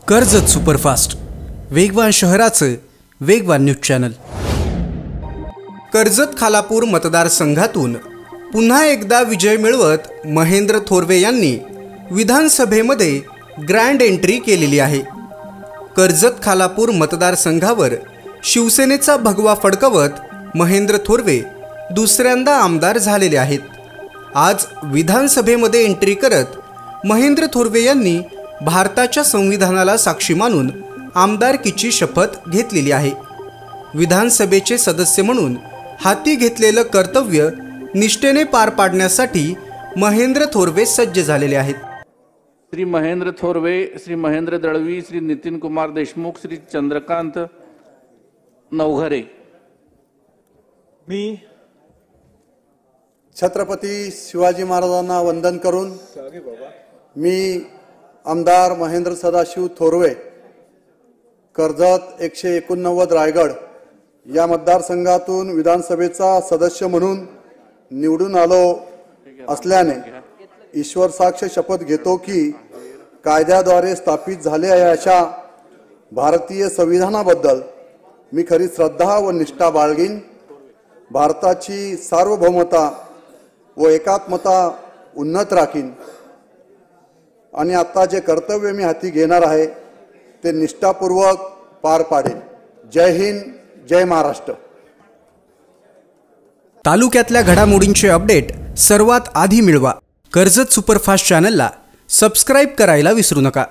Karjat superfast, वेगवान शहराचं वेगवान न्यूज चॅनल। कर्जत खालापूर मतदारसंघातून पुन्हा एकदा विजय मिळवत महेंद्र थोरवे यांनी विधानसभेमध्ये ग्रँड एंट्री केलेली आहे। कर्जत खालापूर मतदारसंघावर शिवसेनेचा भगवा फडकवत महेंद्र थोरवे दुसऱ्यांदा आमदार झालेले आहेत। आज विधानसभेमध्ये एंट्री करत महेंद्र थोरवे यांनी भारताच्या संविधानाला साक्षी मानून आमदारकीची शपथ घेतलेली आहे। विधानसभेचे सदस्य म्हणून हाती घेतलेलं कर्तव्य निष्ठेने पार पाडण्यासाठी महेंद्र थोरवे सज्ज झालेले आहेत। श्री महेंद्र थोरवे, श्री महेंद्र दळवी, श्री नितीन कुमार देशमुख, श्री चंद्रकांत नवघरे। मी छत्रपती शिवाजी महाराजांना वंदन करून मी आमदार महेंद्र सदाशिव थोरवे, कर्जत 189 रायगड या मतदारसंघातून विधानसभेचा सदस्य म्हणून निवडून आलो असल्याने ईश्वर साक्ष शपथ घेतो की कायद्याद्वारे स्थापित झाले आहे अशा भारतीय संविधानाबद्दल मी खरी श्रद्धा व निष्ठा बाळगीन। भारताची सार्वभौमता व एकात्मता उन्नत राखीन आणि आता जे कर्तव्य मी हाती घेणार आहे ते निष्ठापूर्वक पार पाडेन। जय हिंद, जय महाराष्ट्र। तालुक्यातल्या घडामोडींचे अपडेट सर्वात आधी मिळवा। कर्जत सुपरफास्ट चॅनलला सबस्क्राइब करायला विसरू नका।